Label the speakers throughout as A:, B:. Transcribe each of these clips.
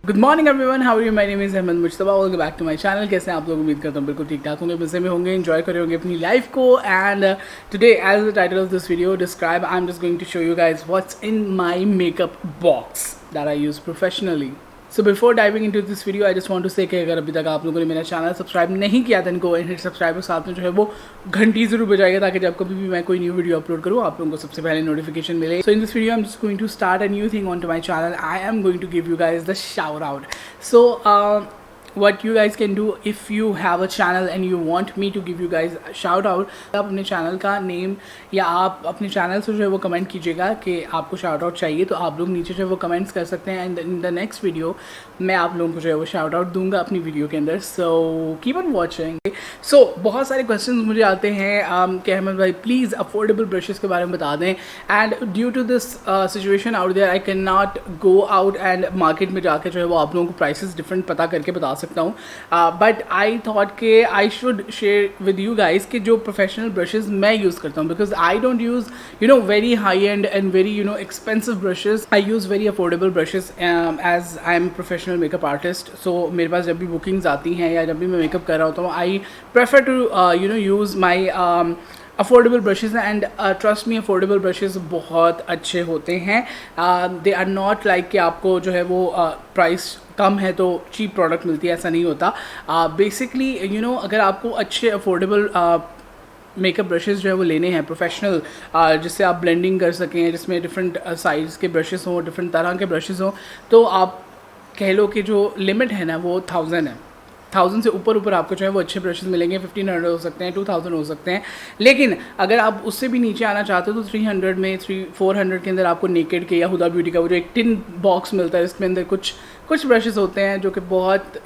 A: Good morning everyone, how are you? My name is Ahmed Mushtaba. Welcome back to my channel. कैसे हैं आप लोग? उम्मीद करता हूँ बिल्कुल ठीक ठाक होंगे, मज़े में होंगे, एंजॉय कर रहे होंगे अपनी लाइफ को। And today as the title of this video describe, I am just going to show you guys what's in my makeup box that I use professionally. So before diving into this video I just want to say कि अगर अभी तक आप लोगों ने मेरा channel subscribe नहीं किया then go and hit subscribe, और साथ में जो है वो घंटी जरूर बजाएगा ताकि जब कभी भी मैं कोई न्यू वीडियो अपलोड करूँ आप लोगों को सबसे पहले नोटिफिकेशन मिले। So in this video I am just going to start a new thing on to my channel. I am going to give you guys the shout out. So what you guys can do if you have a channel and you want me to give you guys a shout out, आप अपने channel का name या आप अपने channel से जो है वो कमेंट कीजिएगा कि आपको शाउट आउट चाहिए, तो आप लोग नीचे जो है वो कमेंट्स कर सकते हैं and in the next video मैं आप लोगों को जो है वो शाउट आउट दूंगा अपनी वीडियो के अंदर. So keep on watching. So बहुत सारे क्वेश्चंस मुझे आते हैं कि अहमद भाई प्लीज़ अफोर्डेबल ब्रशेज़ के बारे में बता दें. And due to this situation out there I can not go out and market में जाके जो है वो आप लोगों को प्राइसेस डिफरेंट पता करके बता सकता हूँ. बट आई थॉट के I should share with you guys कि जो प्रोफेशनल ब्रशेज़ मैं यूज़ करता हूँ, because I don't use very high end very expensive brushes. I use very affordable brushes as I am professional makeup artist. So मेरे पास जब भी bookings आती हैं या जब भी मैं मेकअप कर रहा होता हूँ आई prefer to use my affordable brushes and trust me affordable brushes बहुत अच्छे होते हैं. दे आर नॉट लाइक कि आपको जो है वो प्राइस कम है तो चीप प्रोडक्ट मिलती है, ऐसा नहीं होता. बेसिकली अगर आपको अच्छे अफोर्डेबल मेकअप ब्रशेज़ जो है वो लेने हैं प्रोफेशनल, जिससे आप ब्लेंडिंग कर सकें, जिसमें डिफरेंट साइज़ के ब्रशेज़ हों, डिफरेंट तरह के ब्रशेज़ हों, तो आप कह लो कि जो लिमिट है ना वो 1000 है. 1000 से ऊपर आपको जो है वो अच्छे ब्रशेज़ मिलेंगे. 1500 हो सकते हैं, 2000 हो सकते हैं. लेकिन अगर आप उससे भी नीचे आना चाहते हो तो 300 में 400 के अंदर आपको नेकेड के या हुदा ब्यूटी का वो जो एक टिन बॉक्स मिलता है, इसके अंदर कुछ ब्रशेज़ होते हैं जो कि बहुत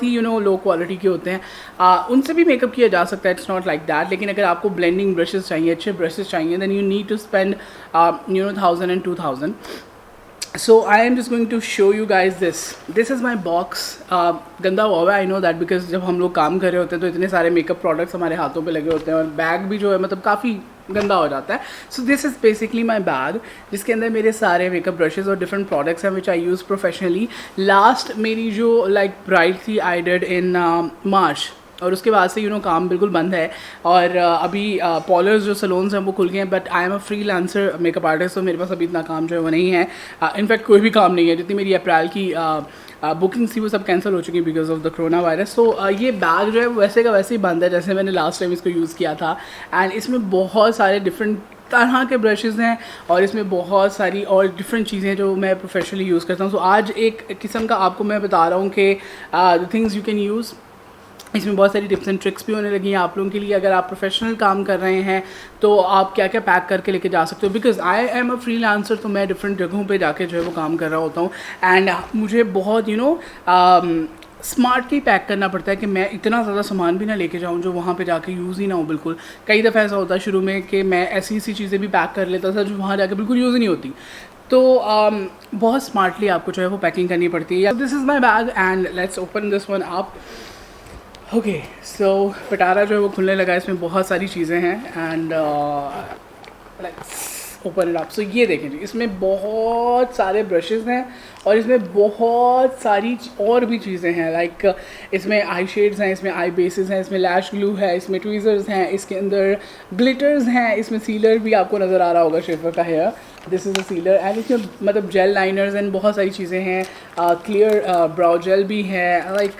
A: ही लो क्वालिटी के होते हैं. उनसे भी मेकअप किया जा सकता है, इट्स नॉट लाइक दैट. लेकिन अगर आपको ब्लेंडिंग ब्रशेज़ चाहिए, अच्छे ब्रशेज़ चाहिए, then you need to spend 1000 and 2000. So I am just going to show you guys this. This is my box. गंदा हुआ है, आई नो दैट, बिकॉज जब हम लोग काम कर रहे होते हैं तो इतने सारे मेकअप प्रोडक्ट्स हमारे हाथों पे लगे होते हैं और बैग भी जो है मतलब काफ़ी गंदा हो जाता है. So this is basically my bag जिसके अंदर मेरे सारे मेकअप ब्रशेज़ और डिफरेंट प्रोडक्ट्स हैं विच आई यूज़ प्रोफेशनली. लास्ट मेरी जो ब्राइड थी आई डिड इन मार्च, और उसके बाद से काम बिल्कुल बंद है. और अभी पॉलर्स जो सलोन्स हैं वो खुल गए हैं, but I am a freelancer makeup artist, तो मेरे पास अभी इतना काम जो है वो नहीं है. इनफैक्ट कोई भी काम नहीं है. जितनी मेरी अप्रैल की बुकिंग्स थी वो सब कैंसिल हो चुकी है because of the corona virus. So ये बैग जो है वैसे का वैसे ही बंद है जैसे मैंने लास्ट टाइम इसको यूज़ किया था. एंड इसमें बहुत सारे डिफरेंट तरह के ब्रशेज़ हैं और इसमें बहुत सारी और डिफरेंट चीज़ें जो मैं प्रोफेशनली यूज़ करता हूँ. सो आज एक किस्म का आपको मैं बता रहा हूँ कि the things you can use. इसमें बहुत सारी टिप्स एंड ट्रिक्स भी होने लगी हैं आप लोगों के लिए. अगर आप प्रोफेशनल काम कर रहे हैं तो आप क्या क्या पैक करके लेके जा सकते हो, because I am a freelancer, तो मैं डिफरेंट जगहों पे जाके जो है वो काम कर रहा होता हूँ. एंड मुझे बहुत स्मार्टली पैक करना पड़ता है कि मैं इतना ज़्यादा सामान भी ना लेके जाऊँ जो वहाँ पे जाके यूज़ ही ना हो बिल्कुल. कई दफ़ा ऐसा होता है शुरू में कि मैं ऐसी चीज़ें भी पैक कर लेता था जो वहाँ जाके बिल्कुल यूज़ ही नहीं होती. तो बहुत स्मार्टली आपको जो है वो पैकिंग करनी पड़ती है. This is my bag and let's open this one up. Okay, so पिटारा जो है वो खुलने लगा. इसमें बहुत सारी चीज़ें हैं and let's open it up. So ये देखें जी, इसमें बहुत सारे ब्रशेज़ हैं और इसमें बहुत सारी और भी चीज़ें हैं. इसमें आई शेड्स हैं, इसमें आई बेसिस हैं, इसमें लैश ग्लू है, इसमें ट्वीज़र्स हैं, इसके अंदर ग्लिटर्स हैं, इसमें सीलर भी आपको नज़र आ रहा होगा शेफर का hair. This is a sealer. And इसमें जेल लाइनर्स एंड बहुत सारी चीज़ें हैं. क्लियर ब्राउ जेल भी है.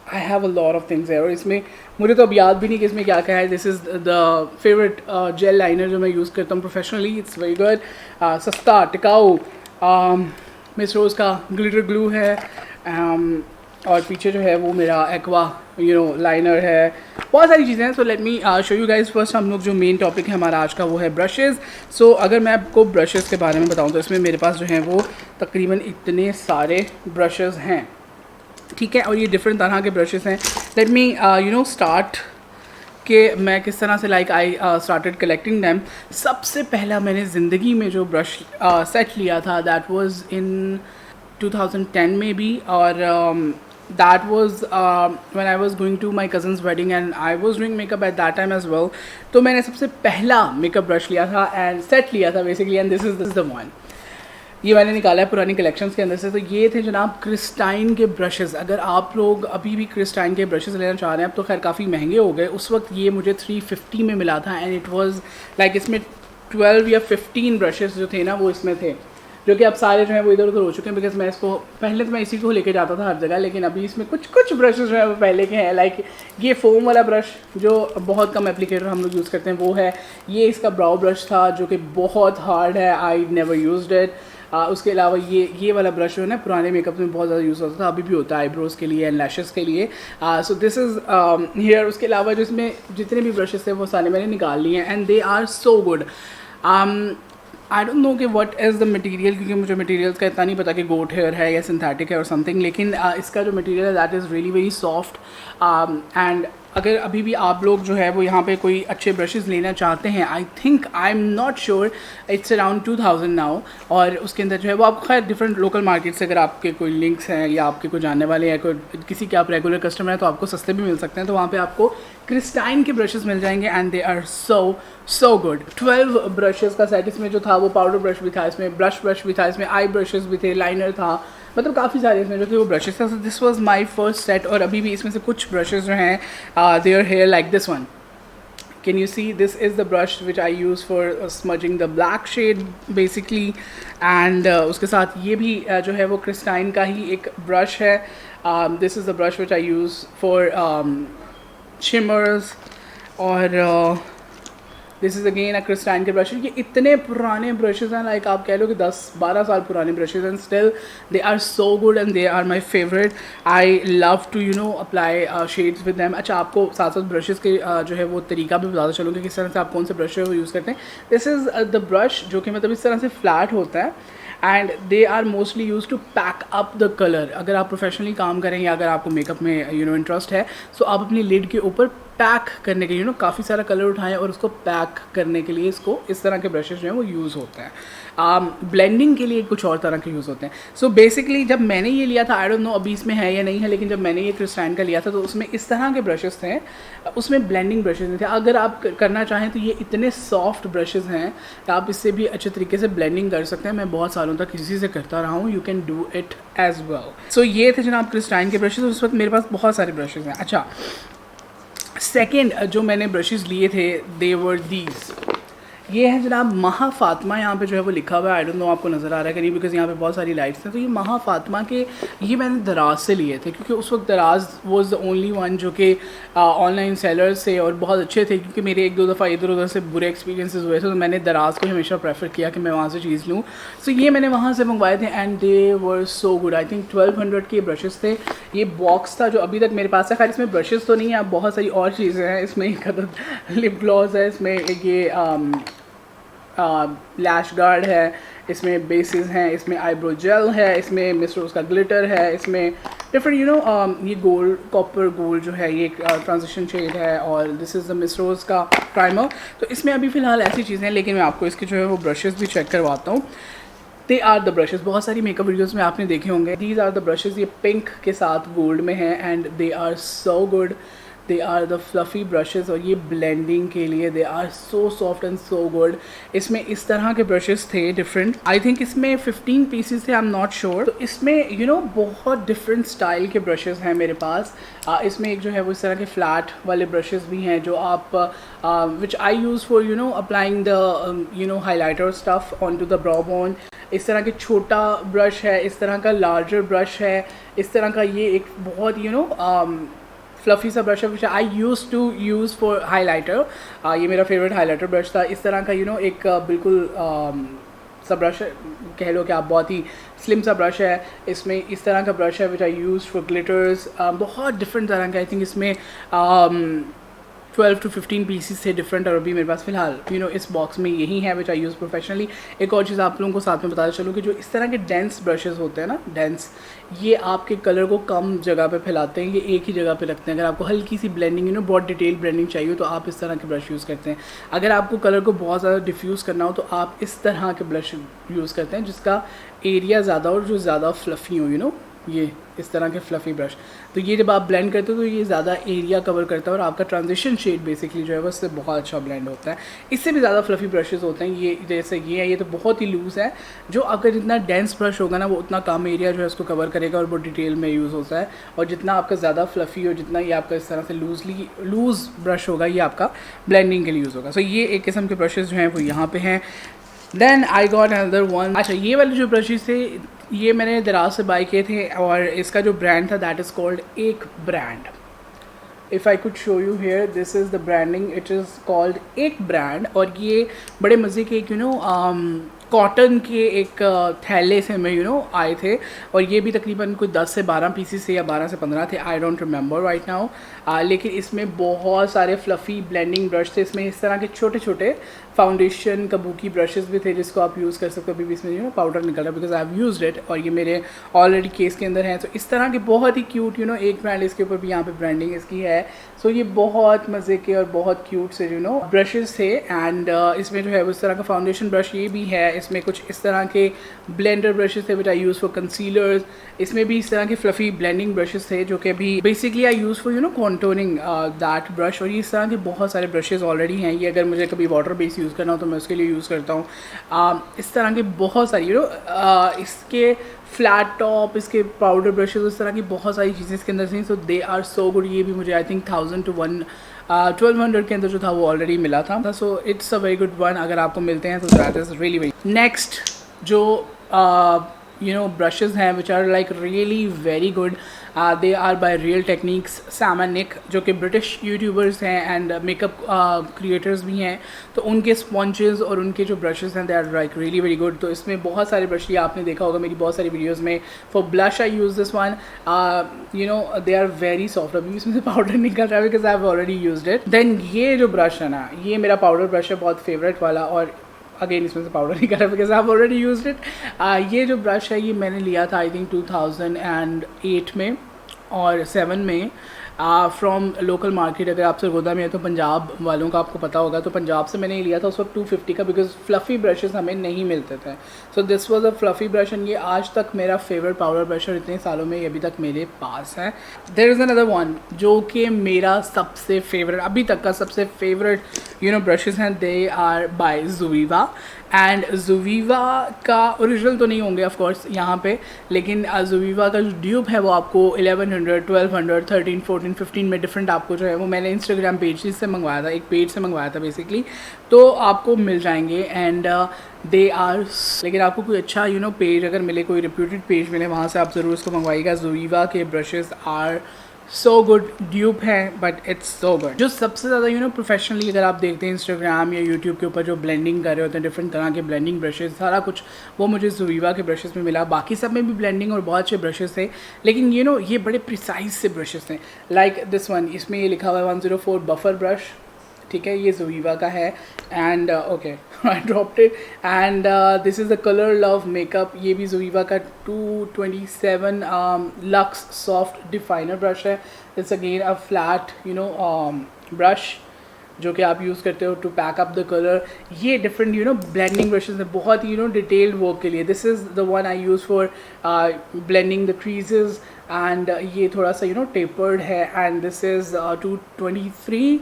A: I have a lot of things है और इसमें मुझे तो अब याद भी नहीं कि इसमें क्या क्या है. This is the favourite jail liner जो मैं यूज़ करता हूँ प्रोफेशनली. इट्स वेरी गुड, सस्ता, टिकाऊ. मिस रोज़ का ग्लिटर ग्लू है. और पीछे जो है वो मेरा एक्वा लाइनर है. बहुत सारी चीज़ें हैं. So let me show you guys. First हम लोग जो मेन टॉपिक है हमारा आज का वो है ब्रशेज़. सो अगर मैं आपको ब्रशेज़ के बारे में बताऊँ तो इसमें मेरे पास जो है वो तकरीबन इतने सारे ब्रशेज़ हैं, ठीक है. और ये डिफरेंट तरह के ब्रशेज़ हैं. लेट मी स्टार्ट कि मैं किस तरह से आई स्टार्टेड कलेक्टिंग दैम. सबसे पहला मैंने ज़िंदगी में जो ब्रश सेट लिया था दैट वाज इन 2010 में भी. और that was when I was going to my cousin's wedding and I was doing makeup at that time as well. तो मैंने सबसे पहला मेकअप ब्रश लिया था एंड सेट लिया था basically, and this is the one. ये मैंने निकाला है पुरानी कलेक्शंस के अंदर से। तो ये थे जनाब क्रिस्टाइन के ब्रशेस। अगर आप लोग अभी भी क्रिस्टाइन के ब्रशेस लेना चाह रहे हैं, अब तो खैर काफ़ी महंगे हो गए, उस वक्त ये मुझे 350 में मिला था एंड इट वाज लाइक इसमें 12 या 15 ब्रशेस जो थे ना वो इसमें थे, जो कि अब सारे जो हैं वो इधर उधर हो चुके हैं। बिकॉज मैं इसको पहले तो मैं इसी को लेके जाता था हर जगह, लेकिन अभी इसमें कुछ ब्रशेस जो है वो पहले के हैं। लाइक ये फोम वाला ब्रश जो बहुत कम एप्लीकेटर हम लोग यूज़ करते हैं वो है। ये इसका ब्राउ ब्रश था जो कि बहुत हार्ड है, आई नेवर यूज्ड इट। उसके अलावा ये वाला ब्रश जो है ना पुराने मेकअप में बहुत ज़्यादा यूज़ होता था, अभी भी होता है आईब्रोज़ के लिए एंड लैशेस के लिए। So this is here. उसके अलावा जिसमें जितने भी ब्रशेस थे वो सारे मैंने निकाल लिए हैं and they are so good. I don't know कि व्हाट इज़ द मटेरियल, क्योंकि मुझे मटेरियल्स का इतना नहीं पता कि गोट हेयर है या सिंथेटिक है और समथिंग, लेकिन इसका जो मटेरियल है that is really very soft. And अगर अभी भी आप लोग जो है वो यहाँ पे कोई अच्छे ब्रशेस लेना चाहते हैं, I think I am not sure, it's around 2000 now. और उसके अंदर जो है वो आप खैर डिफरेंट लोकल मार्केट से अगर आपके कोई लिंक्स हैं या आपके कोई जानने वाले हैं, कोई किसी के आप रेगुलर कस्टमर हैं, तो आपको सस्ते भी मिल सकते हैं। तो वहाँ पे आपको क्रिस्टाइन के ब्रशेस मिल जाएंगे and they are so good. 12 brushes का सेट इसमें जो था वो पाउडर ब्रश भी था, इसमें ब्रश भी था, इसमें आई ब्रशेस भी थे, लाइनर था, मतलब काफ़ी सारे इसमें जो थे वो ब्रशेस था। This was my first set. और अभी भी इसमें से कुछ ब्रशेस जो हैं they are here like this one. Can you see, this is the brush which I use for smudging the black shade basically, and उसके साथ ये भी जो है वो क्रिस्टाइन का ही एक ब्रश है। This is the brush which I use for shimmers, और this is again a Christine के ब्रश। ये इतने पुराने ब्रशेज़ हैं, लाइक आप कह लो कि 10-12 साल पुराने ब्रशेज़ हैं, still they are so good and they are my favourite. I love to apply shades with them. अच्छा, आपको साथ साथ ब्रशेज़ के जो है वो तरीका भी बताता चलूँगी किस तरह से आप कौन से ब्रश है वो यूज़ करते हैं। दिस इज़ द ब्रश जो कि मतलब इस तरह से फ्लैट होता है and they are mostly use to pack up the colour. अगर आप प्रोफेशनली काम करें या अगर आपको मेकअप में इंटरेस्ट है, सो आप अपनी लिड के ऊपर पैक करने के लिए काफ़ी सारा कलर उठाएं और उसको पैक करने के लिए इसको इस तरह के ब्रशेज जो हैं वो यूज़ होते हैं। ब्लेंडिंग के लिए कुछ और तरह के यूज़ होते हैं। सो बेसिकली जब मैंने ये लिया था, आई डोंट नो अभी इसमें है या नहीं है, लेकिन जब मैंने ये क्रिस्टाइन का लिया था तो उसमें इस तरह के ब्रशेज़ थे, उसमें ब्लेंडिंग ब्रशेज़ नहीं थे। अगर आप करना चाहें तो ये इतने सॉफ्ट ब्रशेज़ हैं कि आप इससे भी अच्छे तरीके से ब्लेंडिंग कर सकते हैं। मैं बहुत सालों तक इसी से करता रहा हूँ, you can do it as well. So ये थे जनाब क्रिस्टाइन के ब्रशेज़। उस वक्त मेरे पास बहुत सारे ब्रशेज़ हैं। अच्छा, सेकेंड जो मैंने ब्रशेज़ लिए थे दे वर दीज। ये है जनाब महा फातिमा, यहाँ पे जो है वो लिखा हुआ है। आई डोंट नो आपको नज़र आ रहा है कि नहीं, बिकॉज यहाँ पे बहुत सारी लाइट्स हैं। तो ये महा फातिमा के, ये मैंने दराज से लिए थे क्योंकि उस वक्त दराज वाज द ओनली वन जो कि ऑनलाइन सेलर्स से और बहुत अच्छे थे, क्योंकि मेरे 1-2 दफ़ा इधर उधर से बुरे एक्सपीरियंसेस हुए थे, तो मैंने दराज को हमेशा प्रेफर किया कि मैं वहाँ से चीज़ लूँ। सो ये मैंने वहाँ से मंगवाए थे and they were so good. I think 1200 के ब्रशेज़ थे। ये बॉक्स था जो अभी तक मेरे पास है। खैर इसमें ब्रशेज़ तो नहीं है, बहुत सारी और चीज़ें हैं। इसमें एक लिप ग्लॉस है, इसमें ये लैश गार्ड है, इसमें बेसिस हैं, इसमें आईब्रो जेल है, इसमें मिस रोज़ का ग्लिटर है, इसमें डिफरेंट ये गोल्ड कॉपर गोल्ड जो है ये ट्रांजिशन शेड है, और दिस इज़ द मिस रोज़ का प्राइमर। तो इसमें अभी फ़िलहाल ऐसी चीज़ें हैं, लेकिन मैं आपको इसके जो है वो ब्रशेज़ भी चेक करवाता हूँ। दे आर द ब्रशेज़, बहुत सारी मेकअप वीडियोस में आपने देखे होंगे। दीज आर द ब्रशेज़, ये पिंक के साथ गोल्ड में है and they are so good. They are the fluffy brushes, और ये ब्लेंडिंग के लिए they are so soft and so good. इसमें इस तरह के ब्रशेज़ थे डिफरेंट, आई थिंक इसमें 15 पीसेस थे, आई एम नॉट श्योर। तो इसमें बहुत डिफरेंट स्टाइल के ब्रशेज़ हैं मेरे पास। इसमें एक जो है वो इस तरह के फ्लैट वाले ब्रशेज़ भी हैं जो आप which I use for applying the highlighter stuff on to the brow bone. इस तरह के छोटा ब्रश है, इस तरह का लार्जर ब्रश है, इस तरह का ये एक बहुत फ्लफ़ी सा ब्रश है which I used to use for highlighter. ये मेरा फेवरेट हाईलाइटर ब्रश था। इस तरह का एक बिल्कुल सा ब्रश कह लो कि आप बहुत ही स्लिम सा ब्रश है। इसमें इस तरह का ब्रश है which I use for glitters. बहुत डिफरेंट तरह का, आई थिंक इसमें 12 to 15 पीसीस थे डिफरेंट, और अभी मेरे पास फ़िलहाल इस बॉक्स में यही है विच आई यूज़ प्रोफेशनली। एक और चीज़ आप लोगों को साथ में बताना चलूँ कि जो इस तरह के डेंस ब्रशेज़ होते हैं ना, डेंस, ये आपके कलर को कम जगह पे फैलाते हैं, ये एक ही जगह पे रखते हैं। अगर आपको हल्की सी ब्लेंडिंग बहुत डिटेल ब्लेंडिंग चाहिए तो आप इस तरह के ब्रश यूज़ करते हैं। अगर आपको कलर को बहुत ज़्यादा डिफ्यूज़ करना हो तो आप इस तरह के ब्रश यूज़ करते हैं जिसका एरिया ज़्यादा और जो ज़्यादा फ्लफ़ी हो ये इस तरह के फ्लफ़ी ब्रश। तो ये जब आप ब्लेंड करते हो तो ये ज़्यादा एरिया कवर करता है और आपका ट्रांजिशन शेड बेसिकली जो है वो उससे बहुत अच्छा ब्लेंड होता है। इससे भी ज़्यादा फ्लफ़ी ब्रशेज़ होते हैं, ये जैसे ये है, ये तो बहुत ही लूज़ है। जो आपका जितना डेंस ब्रश होगा ना वो उतना कम एरिया जो है उसको कवर करेगा और वो डिटेल में यूज़ होता है। और जितना आपका ज़्यादा फ्लफ़ी और जितना ये आपका इस तरह से लूज़ ब्रश होगा ये आपका ब्लेंडिंग के लिए यूज़ होगा। सो ये एक किस्म के ब्रशेज़ जो हैं वो यहाँ पे हैं। Then I got another one. अच्छा, ये वाले जो ब्रशेज़ थे ये मैंने दराज से बाय किए थे और इसका जो ब्रांड था दैट इज़ कॉल्ड एक brand. If I could show you here, this is the branding, it is called एक ब्रांड। और ये बड़े मज़े के एक कॉटन के एक थैले से में आए थे और ये भी तकरीबन कोई 10 से 12 पीसेस थे या 12 से 15 थे, I don't remember right now. लेकिन इसमें बहुत सारे फ्लफ़ी ब्लेंडिंग ब्रश थे। इसमें इस तरह के छोटे छोटे फाउंडेशन कबूकी ब्रशेज़ भी थे जिसको आप यूज़ कर सकते हो। अभी भी इसमें पाउडर निकल रहा है because I have used it और ये मेरे ऑलरेडी केस के अंदर हैं। तो इस तरह के बहुत ही क्यूट एक ब्रांड, इसके ऊपर भी यहाँ पे ब्रांडिंग इसकी है। सो ये बहुत मज़े के और बहुत क्यूट से ब्रशेज़ थे। एंड इसमें जो है उस तरह का फाउंडेशन ब्रश ये भी है। इसमें कुछ इस तरह के ब्लेंडर ब्रशेज़ थे विच आई यूज़ फॉर कंसीलर्स। इसमें भी इस तरह के फ्लफ़ी ब्लेंडिंग ब्रशेज़ थे जो कि अभी basically I use for contouring that brush. और ये इस तरह के बहुत सारे ब्रशेज़ ऑलरेडी हैं। ये अगर मुझे कभी वाटर बेस यूज़ करना हो तो मैं उसके लिए यूज़ करता हूँ। इस तरह के बहुत सारी इसके फ्लैट टॉप, इसके पाउडर ब्रशेज़, इस तरह की बहुत सारी चीज़ें इसके अंदर थी। सो दे आर सो गुड। ये भी मुझे आई थिंक 1000 to 1200 के अंदर जो था वो ऑलरेडी मिला था। So it's a very good one. अगर आपको मिलते हैं तो that is really very. Next जो brushes हैं which are like really very good, they are by Real Techniques, Sam and Nick, जो कि ब्रिटिश यूट्यूबर्स हैं एंड मेकअप क्रिएटर्स भी हैं। तो उनके स्पॉन्चेस और उनके जो ब्रशेज़ हैं they are like really very good. तो इसमें बहुत सारे ब्रश, ये आपने देखा होगा मेरी बहुत सारी वीडियोस में। For blush I use this one, they are very soft. अभी इसमें से पाउडर निकल रहा है because I have already used it. Then ये जो ब्रश है ना, ये मेरा पाउडर ब्रश है, बहुत फेवरेट वाला। और अगेन इसमें से पाउडर नहीं कर रहा because I have already used it. ये जो ब्रश है ये मैंने लिया था आई थिंक 2008 में और 7 में फ्रॉम लोकल मार्केट। अगर आप सरगोदा में है तो पंजाब वालों का आपको पता होगा, तो पंजाब से मैंने ये लिया था उस वक्त 250 का बिकॉज फ्लफ़ी ब्रशेस हमें नहीं मिलते थे। So this was a fluffy brush and ये आज तक मेरा फेवरेट पाउडर ब्रश और इतने सालों में ये अभी तक मेरे पास है। देयर इज़ अनदर वन जो कि मेरा सबसे फेवरेट, अभी तक का सबसे फेवरेट ब्रशेज़ हैं। दे आर बाय ज़ुवीवा एंड ज़ुवीवा का ओरिजिनल तो नहीं होंगे ऑफ कोर्स यहाँ पे, लेकिन ज़ुवीवा का जो ड्यूब है वो आपको 1100, 1200, 13, 14, 15 में डिफरेंट आपको जो है वो मैंने इंस्टाग्राम पेज से मंगवाया था, एक पेज से मंगवाया था बेसिकली, तो आपको मिल जाएंगे। एंड दे आर, लेकिन आपको कोई अच्छा पेज अगर मिले, कोई रिप्यूटेड पेज मिले, वहाँ से आप ज़रूर इसको मंगवाइएगा। ज़ुवीवा के brushes are so good, dupe है बट इट्स सो गुड। जो सबसे ज़्यादा प्रोफेशनली अगर आप देखते हैं इंस्टाग्राम या यूट्यूब के ऊपर जो ब्लेंडिंग कर रहे होते हैं डिफरेंट तरह के ब्लेंडिंग ब्रशेज़, सारा कुछ वो मुझे ज़ुवीवा के ब्रशेज़ में मिला। बाकी सब में भी ब्लेंडिंग और बहुत अच्छे ब्रशेज़ थे, लेकिन ये बड़े प्रिसाइज से ब्रशेज़ थे। लाइक दिस वन, इसमें ये लिखा हुआ है 104 बफर ब्रश, ठीक है, ये ज़ुवीवा का है। And okay I dropped it. And this is the colour love makeup, ये भी ज़ुवीवा का 227 लक्स सॉफ्ट डिफाइनर ब्रश है। It's again a flat brush जो कि आप यूज़ करते हो to pack up the colour. ये डिफरेंट ब्लेंडिंग ब्रशेज़ हैं बहुत ही डिटेल्ड वर्क के लिए। This is the one I use for blending the creases and ये थोड़ा सा टेपर्ड है। And this is 223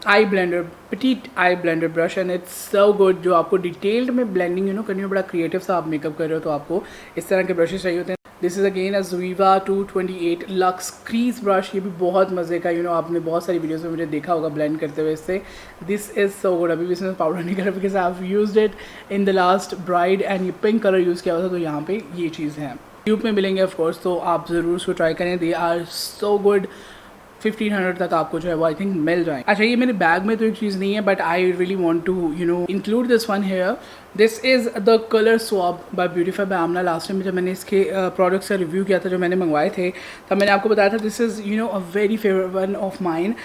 A: I blender, petite I blender brush and it's so good. जो आपको डिटेल्ड में ब्लेंडिंग करनी हो, बड़ा क्रिएटिव सा आप मेकअप कर रहे हो तो आपको इस तरह के ब्रशेस चाहिए होते हैं। दिस इज़ अगेन अ ज़ुवीवा 228 लक्स क्रीज ब्रश, ये भी बहुत मज़े का आपने बहुत सारी वीडियोस में मुझे देखा होगा ब्लेंड करते हुए इससे। This is so good. अभी भी इसमें पाउडर नहीं करा because I have used it in the last bride and ये पिंक कलर यूज़ किया हुआ था, तो यहाँ पे ये चीज़ है। ट्यूब में मिलेंगे ऑफ कोर्स, तो आप ज़रूर उसको ट्राई करें। दे आर सो गुड। 1500 तक आपको जो है वो आई थिंक मिल जाए। अच्छा, ये मेरे बैग में तो एक चीज़ नहीं है but I really want to include this one here. This is the colour swap by Beautify by Amna. Last time जब मैंने इसके प्रोडक्ट्स का रिव्यू किया था, जो मैंने मंगवाए थे, तब मैंने आपको बताया था this is a very favourite one of mine.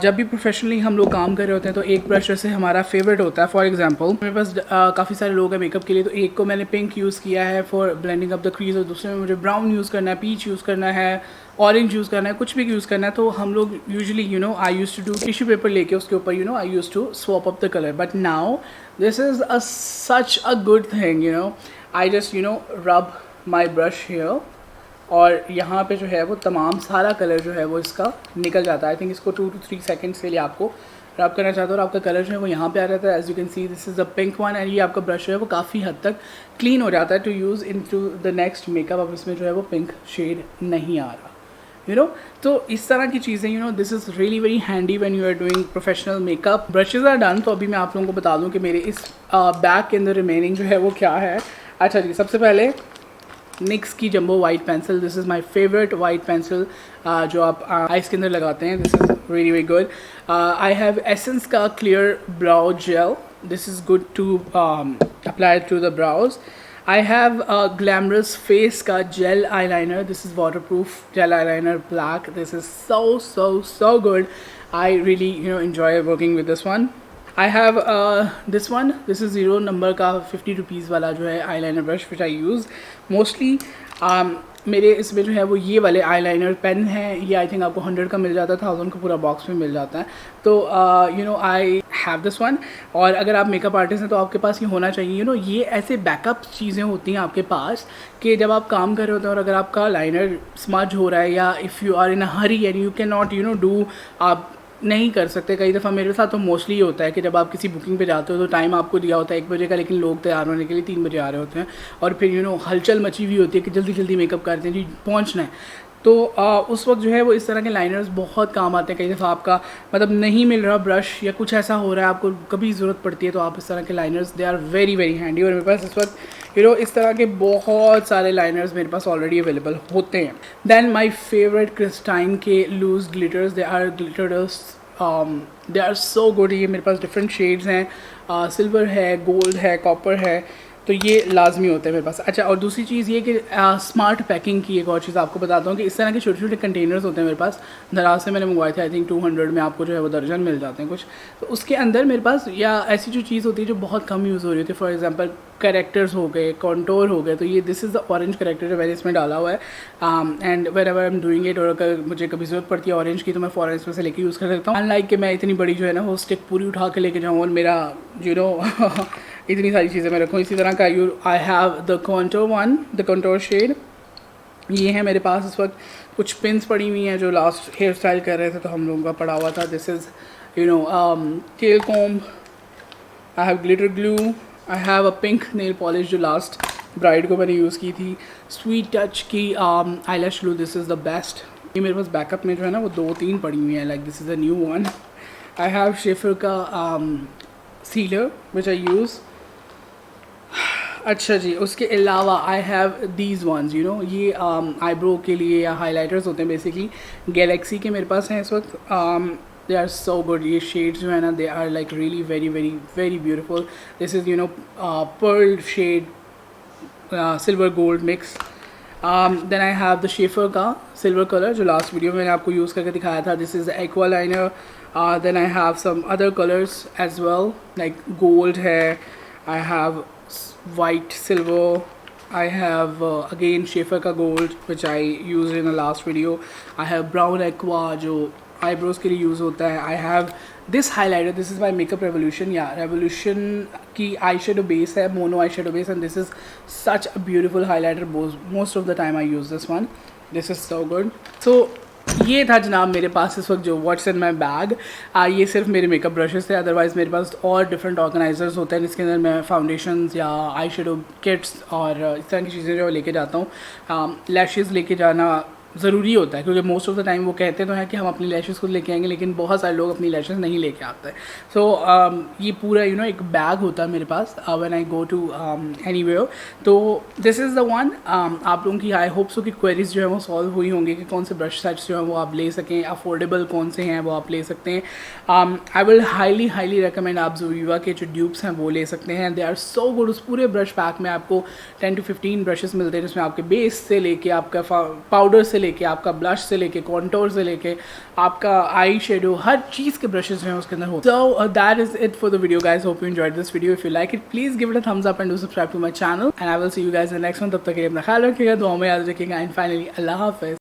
A: जब भी प्रोफेशनली हम लोग काम कर रहे होते हैं तो एक ब्रश जैसे हमारा फेवरेट होता है। फॉर एग्जाम्पल मेरे पास काफ़ी सारे लोग हैं मेकअप के लिए, तो एक को मैंने पिंक यूज़ किया है for blending up the crease और दूसरे में मुझे ब्राउन यूज़ करना है, पीच यूज़ करना है, ऑरेंज यूज़ करना है, कुछ भी यूज़ करना है। तो हम लोग usually I used to do tissue paper लेके उसके ऊपर I used to swap up the colour. But now this is such a good thing, I just rub my brush here और यहाँ पे जो है वो तमाम सारा कलर जो है वो इसका निकल जाता है। आई थिंक इसको 2 to 3 सेकेंड्स के लिए आपको रब करना चाहते हो और आपका कलर जो है वो यहाँ पे आ जाता है। As you can see this is a pink one and ये आपका ब्रश जो है वो काफ़ी हद तक क्लीन हो जाता है to use into the next makeup. अब इसमें जो है वो पिंक शेड नहीं आ रहा, यू नो। तो इस तरह की चीज़ें, you know, this is really very handy when you are doing professional makeup. Brushes are done. तो अभी मैं आप लोगों को बता दूँ कि मेरे इस बैग के अंदर रिमेनिंग जो है वो क्या है। अच्छा जी, सबसे पहले निक्स की jumbo white pencil. This is my favourite white pencil जो आप आइज़ के अंदर लगाते हैं। This is really very good. I have Essence का clear brow gel. This is good to apply to the brows. I have a Glamorous Face का gel eyeliner. This is waterproof gel eyeliner, black. This is so good. I really, you know, enjoy working with this one. I have this one. This is 0 number का 50 rupees वाला जो है eyeliner brush which I use mostly. मेरे इसमें जो है वो ये वाले आईलाइनर पेन है। ये आई थिंक आपको 100 का मिल जाता है, 1000 का पूरा बॉक्स में मिल जाता है। तो you know I have this one. और अगर आप मेकअप आर्टिस्ट हैं तो आपके पास ये होना चाहिए। यू नो, ये ऐसे बैकअप चीज़ें होती हैं आपके पास कि जब आप काम कर रहे होते हैं और अगर आपका लाइनर स्मज हो रहा है या if you are in a hurry and you can not, you know, do, आप नहीं कर सकते। कई दफ़ा मेरे साथ तो मोस्टली ये होता है कि जब आप किसी बुकिंग पे जाते हो तो टाइम आपको दिया होता है 1 बजे का, लेकिन लोग तैयार होने के लिए 3 बजे आ रहे होते हैं और फिर यू नो हलचल मची हुई होती है कि जल्दी जल्दी मेकअप करते हैं जी, पहुंचना है। तो उस वक्त जो है वो इस तरह के लाइनर्स बहुत काम आते हैं। कई दफ़ा आपका मतलब नहीं मिल रहा ब्रश या कुछ ऐसा हो रहा है, आपको कभी ज़रूरत पड़ती है, तो आप इस तरह के liners, they are very very handy. और मेरे पास इस वक्त यू नो इस तरह के बहुत सारे लाइनर्स मेरे पास ऑलरेडी अवेलेबल होते हैं। दैन माई फेवरेट क्रिस्टाइन के loose glitters, they are glitters, they are so good. ये मेरे पास डिफरेंट शेड्स हैं, सिल्वर है, गोल्ड है, कॉपर है, तो ये लाजमी होते हैं मेरे पास। अच्छा, और दूसरी चीज़ ये कि स्मार्ट पैकिंग की एक और चीज़ आपको बताता हूँ कि इस तरह के छोटे छोटे कंटेनर्स होते हैं मेरे पास। दराज से मैंने मंगवाए थे, आई थिंक 200 में आपको जो है वो दर्जन मिल जाते हैं कुछ। तो उसके अंदर मेरे पास या ऐसी जो चीज़ होती है जो बहुत कम यूज़ हो रही होती है, फॉर एग्जांपल करेक्टर्स हो गए, कॉन्टोर हो गए, तो ये this is the orange character जो मैंने इसमें डाला हुआ है। And wherever I am doing it, और अगर मुझे कभी ज़रूरत पड़ती है ऑरेंज की तो मैं फ़ौरन इसमें से लेके यूज़ कर सकता हूँ। अनलाइक कि मैं इतनी बड़ी जो है ना वो स्टिक पूरी उठा के लेके जाऊँ और मेरा यू नो इतनी सारी चीज़ें मैं रखूँ। इसी तरह का I have the contour one, the contour shade. ये है मेरे पास इस वक्त। कुछ पिन्स पड़ी हुई हैं जो लास्ट हेयर स्टाइल कर रहे थे तो हम लोगों का पड़ा हुआ था। This is you know tail comb. I have glitter glue. I have a pink nail polish जो लास्ट ब्राइड को मैंने यूज़ की थी। स्वीट टच की eyelash glue, this is the best. ये मेरे पास बैकअप में जो है ना वो 2-3 पड़ी हुई हैं, like this is a new one. I have शेफर का सीलर विच आई यूज़। अच्छा जी, उसके अलावा I have these ones, you know, ये आईब्रो के लिए या हाइलाइटर्स होते हैं बेसिकली। गैलेक्सी के मेरे पास हैं इस वक्त। They are so good. ये शेड्स जो है ना they are like really very very very beautiful. This is you know pearl shade, silver gold mix. Then I have the शेफर का सिल्वर कलर जो लास्ट वीडियो में मैंने आपको यूज़ करके दिखाया था। This is aqua liner. Then I have some other colours as well, like gold है, I have white, silver, I have again Schaefer का gold which I used in the last video. I have brown aqua जो eyebrows के लिए use होता है. I have this highlighter, this is my Makeup Revolution, yeah, Revolution की eyeshadow base है, mono eyeshadow base, and this is such a beautiful highlighter. Most of the time I use this one. This is so good. So ये था जनाब मेरे पास इस वक्त जो what's in my bag. ये सिर्फ मेरे मेकअप ब्रशेस थे, अदरवाइज़ मेरे पास और डिफरेंट ऑर्गेनाइजर्स होते हैं जिसके अंदर मैं फाउंडेशंस या आई शेडो किट्स और इस तरह की चीज़ें जो लेके जाता हूँ। लैशेज़ लेके जाना ज़रूरी होता है क्योंकि मोस्ट ऑफ द टाइम वो कहते तो हैं कि हम अपनी लैशेज़ खुद लेके आएंगे, लेकिन बहुत सारे लोग अपनी लैशेज़ नहीं लेके आते हैं। सो ये पूरा यू नो एक बैग होता है मेरे पास when I go to anywhere. तो दिस इज़ द वन। आप लोगों की आई होप सो कि क्वेरीज जो है वो सॉल्व हुई होंगी कि कौन से ब्रश सेट्स जो हैं वो आप ले सकें, अफोर्डेबल कौन से हैं वो आप ले सकते हैं। I will highly highly recommend आप ज़ोविवा के जो ड्यूब्स हैं वो ले सकते हैं। They are so good. उस पूरे ब्रश पैक में आपको 10 to 15 ब्रशेस मिलते हैं जिसमें आपके बेस से लेके आपका पाउडर से लेके आपका ब्लश से लेके कॉन्टोर से लेके आपका आई शेडो, हर चीज़ के ब्रशेस जो हैं उसके अंदर होते हैं। So that is it for the video guys. Hope you enjoyed this video. If you like it please give it a thumbs up and do subscribe to my channel and I will see you guys in the next one. तब तक के लिए अपना ख्याल रखिएगा, दुआ में याद रखिएगा एंड फाइनली अल्लाह हाफ़िज़।